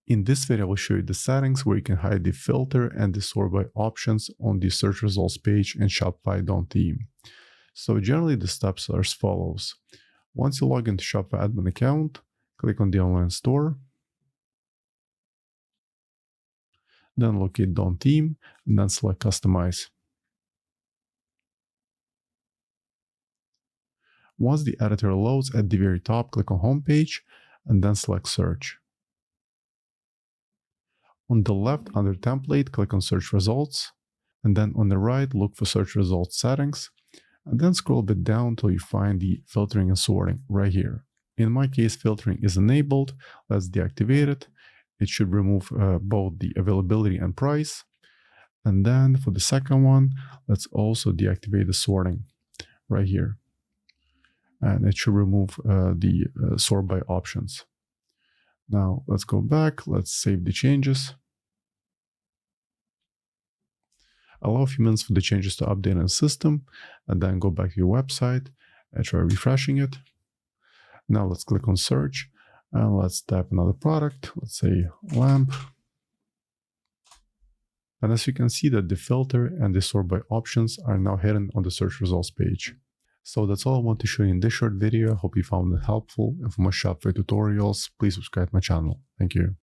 In this video, I will show you the settings where you can hide the filter and the sort by options on the search results page in Shopify Dawn theme. So generally the steps are as follows. Once you log into Shopify admin account, click on the online store, then locate Dawn theme, and then select customize. Once the editor loads at the very top, click on home page, and then select search. On the left under template, click on search results, and then on the right, look for search results settings, and then scroll a bit down until you find the filtering and sorting right here. In my case, filtering is enabled. Let's deactivate it. It should remove both the availability and price. And then for the second one, let's also deactivate the sorting right here. And it should remove the sort by options. Now let's go back, let's save the changes. Allow a few minutes for the changes to update in the system, and then go back to your website and try refreshing it. Now let's click on search, and let's type another product, let's say lamp. And as you can see that the filter and the sort by options are now hidden on the search results page. So that's all I want to show you in this short video. I hope you found it helpful. And for more Shopify tutorials, please subscribe to my channel. Thank you.